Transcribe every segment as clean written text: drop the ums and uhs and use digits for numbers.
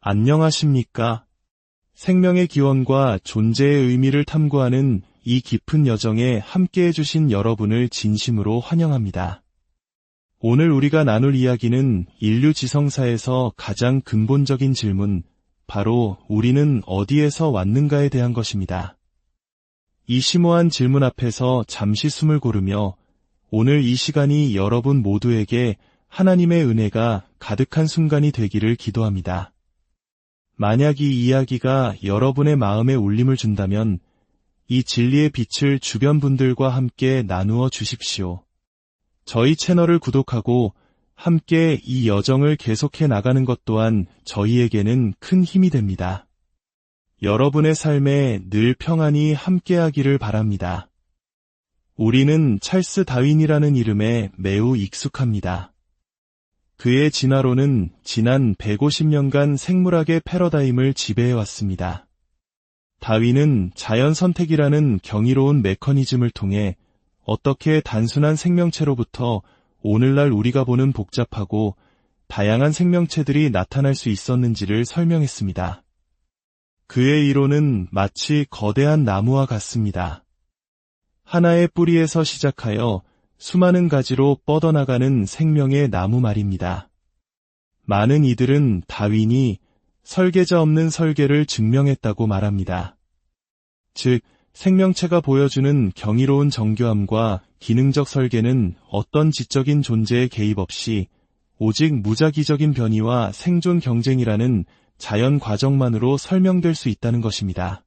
안녕하십니까? 생명의 기원과 존재의 의미를 탐구하는 이 깊은 여정에 함께해 주신 여러분을 진심으로 환영합니다. 오늘 우리가 나눌 이야기는 인류 지성사에서 가장 근본적인 질문, 바로 우리는 어디에서 왔는가에 대한 것입니다. 이 심오한 질문 앞에서 잠시 숨을 고르며 오늘 이 시간이 여러분 모두에게 하나님의 은혜가 가득한 순간이 되기를 기도합니다. 만약 이 이야기가 여러분의 마음에 울림을 준다면 이 진리의 빛을 주변 분들과 함께 나누어 주십시오. 저희 채널을 구독하고 함께 이 여정을 계속해 나가는 것 또한 저희에게는 큰 힘이 됩니다. 여러분의 삶에 늘 평안이 함께하기를 바랍니다. 우리는 찰스 다윈이라는 이름에 매우 익숙합니다. 그의 진화론은 지난 150년간 생물학의 패러다임을 지배해왔습니다. 다윈은 자연 선택이라는 경이로운 메커니즘을 통해 어떻게 단순한 생명체로부터 오늘날 우리가 보는 복잡하고 다양한 생명체들이 나타날 수 있었는지를 설명했습니다. 그의 이론은 마치 거대한 나무와 같습니다. 하나의 뿌리에서 시작하여 수많은 가지로 뻗어나가는 생명의 나무 말입니다. 많은 이들은 다윈이 설계자 없는 설계를 증명했다고 말합니다. 즉, 생명체가 보여주는 경이로운 정교함과 기능적 설계는 어떤 지적인 존재의 개입 없이 오직 무작위적인 변이와 생존 경쟁이라는 자연 과정만으로 설명될 수 있다는 것입니다.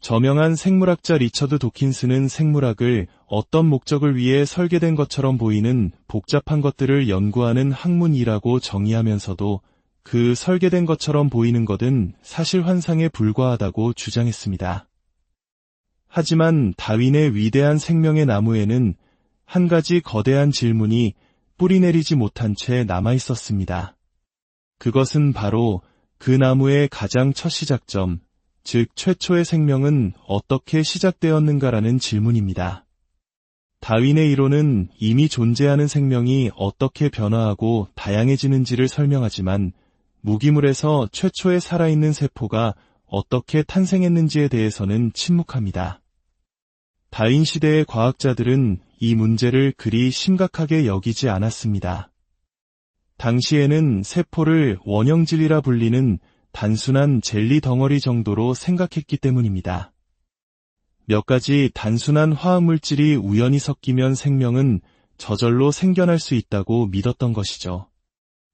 저명한 생물학자 리처드 도킨스는 생물학을 어떤 목적을 위해 설계된 것처럼 보이는 복잡한 것들을 연구하는 학문이라고 정의하면서도 그 설계된 것처럼 보이는 것은 사실 환상에 불과하다고 주장했습니다. 하지만 다윈의 위대한 생명의 나무에는 한 가지 거대한 질문이 뿌리내리지 못한 채 남아있었습니다. 그것은 바로 그 나무의 가장 첫 시작점, 즉 최초의 생명은 어떻게 시작되었는가라는 질문입니다. 다윈의 이론은 이미 존재하는 생명이 어떻게 변화하고 다양해지는지를 설명하지만 무기물에서 최초의 살아있는 세포가 어떻게 탄생했는지에 대해서는 침묵합니다. 다윈 시대의 과학자들은 이 문제를 그리 심각하게 여기지 않았습니다. 당시에는 세포를 원형질이라 불리는 단순한 젤리 덩어리 정도로 생각했기 때문입니다. 몇 가지 단순한 화학물질이 우연히 섞이면 생명은 저절로 생겨날 수 있다고 믿었던 것이죠.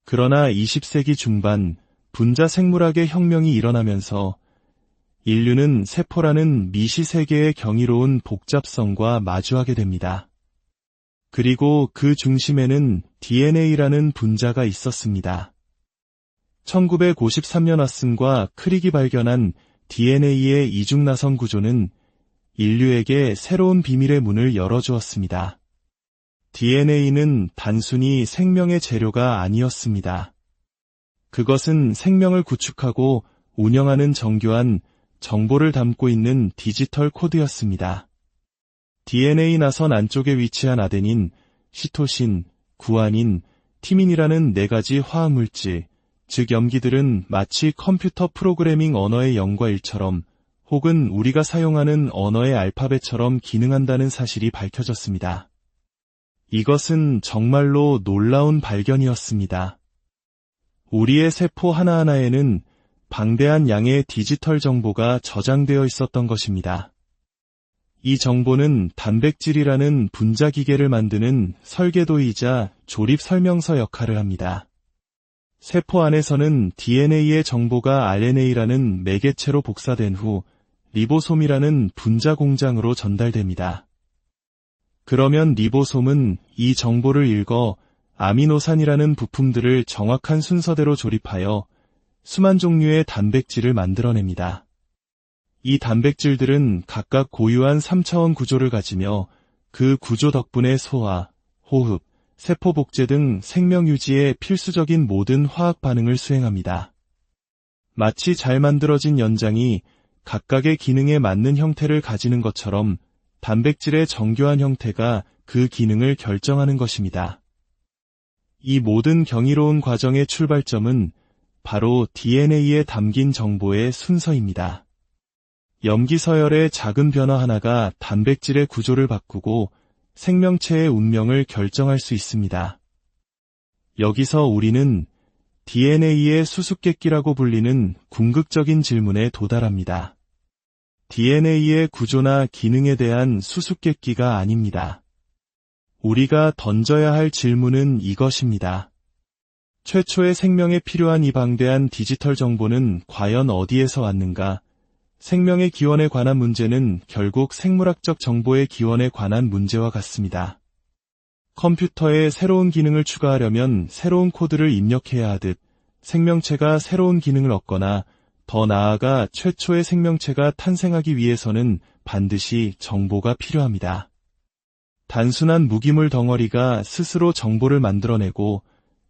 그러나 20세기 중반 분자 생물학의 혁명이 일어나면서 인류는 세포라는 미시세계의 경이로운 복잡성과 마주하게 됩니다. 그리고 그 중심에는 DNA라는 분자가 있었습니다. 1953년 왓슨과 크릭이 발견한 DNA의 이중나선 구조는 인류에게 새로운 비밀의 문을 열어주었습니다. DNA는 단순히 생명의 재료가 아니었습니다. 그것은 생명을 구축하고 운영하는 정교한 정보를 담고 있는 디지털 코드였습니다. DNA 나선 안쪽에 위치한 아데닌, 시토신, 구아닌, 티민이라는 4가지 화학물질, 즉 염기들은 마치 컴퓨터 프로그래밍 언어의 0과 1처럼 혹은 우리가 사용하는 언어의 알파벳처럼 기능한다는 사실이 밝혀졌습니다. 이것은 정말로 놀라운 발견이었습니다. 우리의 세포 하나하나에는 방대한 양의 디지털 정보가 저장되어 있었던 것입니다. 이 정보는 단백질이라는 분자 기계를 만드는 설계도이자 조립 설명서 역할을 합니다. 세포 안에서는 DNA의 정보가 RNA라는 매개체로 복사된 후 리보솜이라는 분자 공장으로 전달됩니다. 그러면 리보솜은 이 정보를 읽어 아미노산이라는 부품들을 정확한 순서대로 조립하여 수만 종류의 단백질을 만들어냅니다. 이 단백질들은 각각 고유한 3차원 구조를 가지며 그 구조 덕분에 소화, 호흡, 세포 복제 등 생명 유지에 필수적인 모든 화학 반응을 수행합니다. 마치 잘 만들어진 연장이 각각의 기능에 맞는 형태를 가지는 것처럼 단백질의 정교한 형태가 그 기능을 결정하는 것입니다. 이 모든 경이로운 과정의 출발점은 바로 DNA에 담긴 정보의 순서입니다. 염기 서열의 작은 변화 하나가 단백질의 구조를 바꾸고 생명체의 운명을 결정할 수 있습니다. 여기서 우리는 DNA의 수수께끼라고 불리는 궁극적인 질문에 도달합니다. DNA의 구조나 기능에 대한 수수께끼가 아닙니다. 우리가 던져야 할 질문은 이것입니다. 최초의 생명에 필요한 이 방대한 디지털 정보는 과연 어디에서 왔는가? 생명의 기원에 관한 문제는 결국 생물학적 정보의 기원에 관한 문제와 같습니다. 컴퓨터에 새로운 기능을 추가하려면 새로운 코드를 입력해야 하듯 생명체가 새로운 기능을 얻거나 더 나아가 최초의 생명체가 탄생하기 위해서는 반드시 정보가 필요합니다. 단순한 무기물 덩어리가 스스로 정보를 만들어내고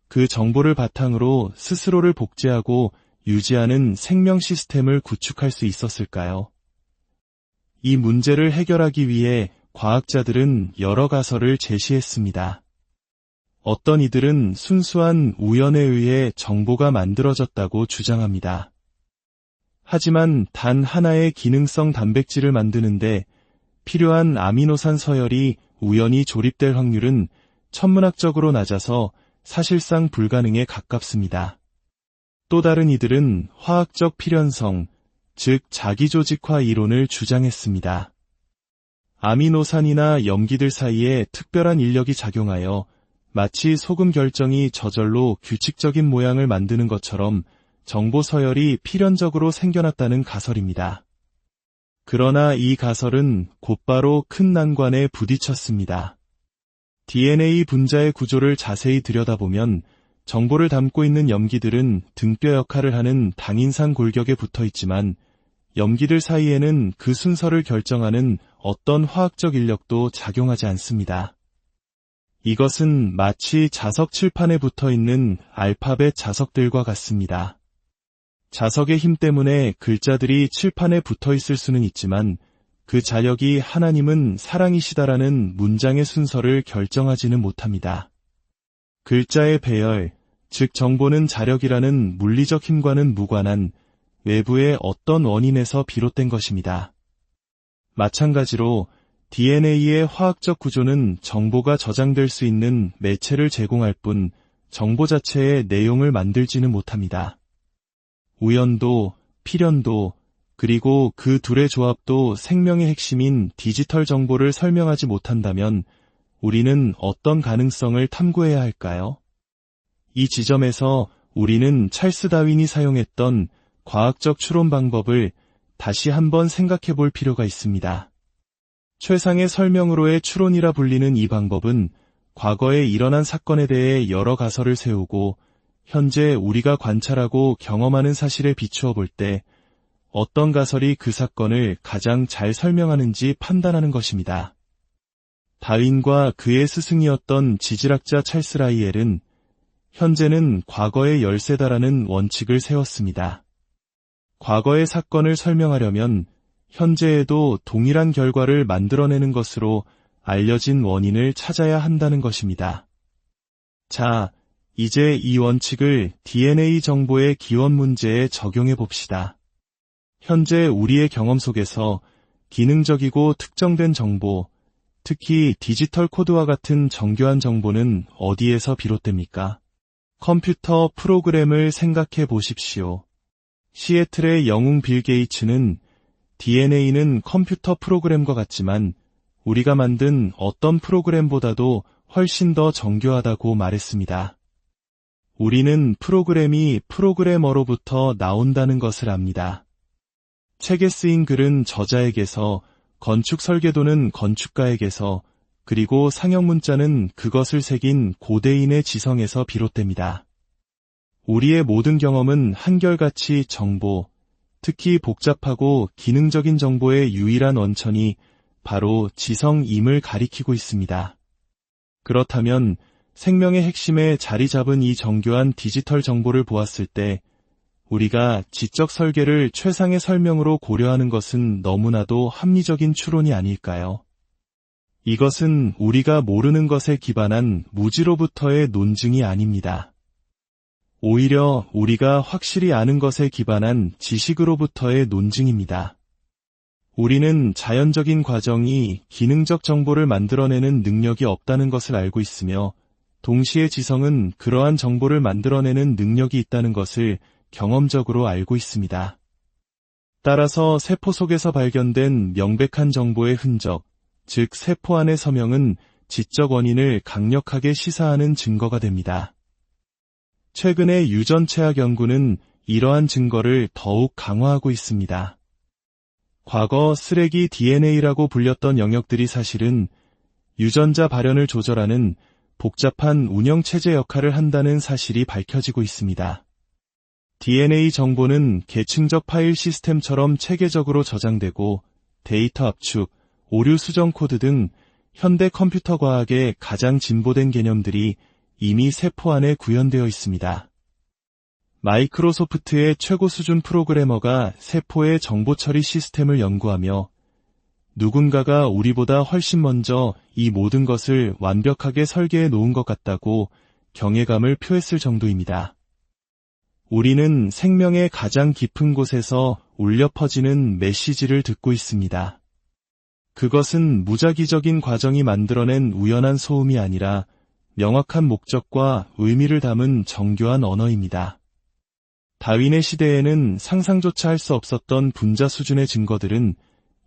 그 정보를 바탕으로 스스로를 복제하고 유지하는 생명 시스템을 구축할 수 있었을까요? 이 문제를 해결하기 위해 과학자들은 여러 가설을 제시했습니다. 어떤 이들은 순수한 우연에 의해 정보가 만들어졌다고 주장합니다. 하지만 단 하나의 기능성 단백질을 만드는데 필요한 아미노산 서열이 우연히 조립될 확률은 천문학적으로 낮아서 사실상 불가능에 가깝습니다. 또 다른 이들은 화학적 필연성, 즉 자기조직화 이론을 주장했습니다. 아미노산이나 염기들 사이에 특별한 인력이 작용하여 마치 소금 결정이 저절로 규칙적인 모양을 만드는 것처럼 정보 서열이 필연적으로 생겨났다는 가설입니다. 그러나 이 가설은 곧바로 큰 난관에 부딪혔습니다. DNA 분자의 구조를 자세히 들여다보면 정보를 담고 있는 염기들은 등뼈 역할을 하는 당인산 골격에 붙어 있지만 염기들 사이에는 그 순서를 결정하는 어떤 화학적 인력도 작용하지 않습니다. 이것은 마치 자석 칠판에 붙어 있는 알파벳 자석들과 같습니다. 자석의 힘 때문에 글자들이 칠판에 붙어 있을 수는 있지만 그 자력이 하나님은 사랑이시다라는 문장의 순서를 결정하지는 못합니다. 글자의 배열, 즉 정보는 자력이라는 물리적 힘과는 무관한 외부의 어떤 원인에서 비롯된 것입니다. 마찬가지로 DNA의 화학적 구조는 정보가 저장될 수 있는 매체를 제공할 뿐 정보 자체의 내용을 만들지는 못합니다. 우연도, 필연도, 그리고 그 둘의 조합도 생명의 핵심인 디지털 정보를 설명하지 못한다면 우리는 어떤 가능성을 탐구해야 할까요? 이 지점에서 우리는 찰스 다윈이 사용했던 과학적 추론 방법을 다시 한번 생각해 볼 필요가 있습니다. 최상의 설명으로의 추론이라 불리는 이 방법은 과거에 일어난 사건에 대해 여러 가설을 세우고 현재 우리가 관찰하고 경험하는 사실에 비추어 볼 때 어떤 가설이 그 사건을 가장 잘 설명하는지 판단하는 것입니다. 다윈과 그의 스승이었던 지질학자 찰스 라이엘은 현재는 과거의 열쇠다라는 원칙을 세웠습니다. 과거의 사건을 설명하려면 현재에도 동일한 결과를 만들어내는 것으로 알려진 원인을 찾아야 한다는 것입니다. 자, 이제 이 원칙을 DNA 정보의 기원 문제에 적용해 봅시다. 현재 우리의 경험 속에서 기능적이고 특정된 정보, 특히 디지털 코드와 같은 정교한 정보는 어디에서 비롯됩니까? 컴퓨터 프로그램을 생각해 보십시오. 시애틀의 영웅 빌 게이츠는 DNA는 컴퓨터 프로그램과 같지만 우리가 만든 어떤 프로그램보다도 훨씬 더 정교하다고 말했습니다. 우리는 프로그램이 프로그래머로부터 나온다는 것을 압니다. 책에 쓰인 글은 저자에게서, 건축 설계도는 건축가에게서, 그리고 상형 문자는 그것을 새긴 고대인의 지성에서 비롯됩니다. 우리의 모든 경험은 한결같이 정보, 특히 복잡하고 기능적인 정보의 유일한 원천이 바로 지성임을 가리키고 있습니다. 그렇다면 생명의 핵심에 자리 잡은 이 정교한 디지털 정보를 보았을 때 우리가 지적 설계를 최상의 설명으로 고려하는 것은 너무나도 합리적인 추론이 아닐까요? 이것은 우리가 모르는 것에 기반한 무지로부터의 논증이 아닙니다. 오히려 우리가 확실히 아는 것에 기반한 지식으로부터의 논증입니다. 우리는 자연적인 과정이 기능적 정보를 만들어내는 능력이 없다는 것을 알고 있으며, 동시에 지성은 그러한 정보를 만들어내는 능력이 있다는 것을 경험적으로 알고 있습니다. 따라서 세포 속에서 발견된 명백한 정보의 흔적, 즉 세포 안의 서명은 지적 원인을 강력하게 시사하는 증거가 됩니다. 최근의 유전체학 연구는 이러한 증거를 더욱 강화하고 있습니다. 과거 쓰레기 DNA라고 불렸던 영역들이 사실은 유전자 발현을 조절하는 복잡한 운영체제 역할을 한다는 사실이 밝혀지고 있습니다. DNA 정보는 계층적 파일 시스템처럼 체계적으로 저장되고 데이터 압축, 오류 수정 코드 등 현대 컴퓨터 과학의 가장 진보된 개념들이 이미 세포 안에 구현되어 있습니다. 마이크로소프트의 최고 수준 프로그래머가 세포의 정보 처리 시스템을 연구하며 누군가가 우리보다 훨씬 먼저 이 모든 것을 완벽하게 설계해 놓은 것 같다고 경외감을 표했을 정도입니다. 우리는 생명의 가장 깊은 곳에서 울려 퍼지는 메시지를 듣고 있습니다. 그것은 무작위적인 과정이 만들어낸 우연한 소음이 아니라 명확한 목적과 의미를 담은 정교한 언어입니다. 다윈의 시대에는 상상조차 할 수 없었던 분자 수준의 증거들은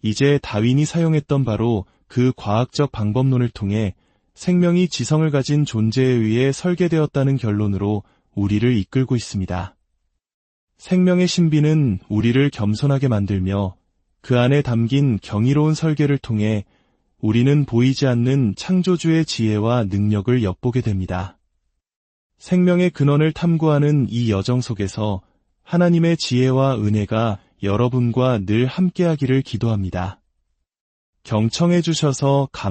이제 다윈이 사용했던 바로 그 과학적 방법론을 통해 생명이 지성을 가진 존재에 의해 설계되었다는 결론으로 우리를 이끌고 있습니다. 생명의 신비는 우리를 겸손하게 만들며 그 안에 담긴 경이로운 설계를 통해 우리는 보이지 않는 창조주의 지혜와 능력을 엿보게 됩니다. 생명의 근원을 탐구하는 이 여정 속에서 하나님의 지혜와 은혜가 여러분과 늘 함께하기를 기도합니다. 경청해 주셔서 감사합니다.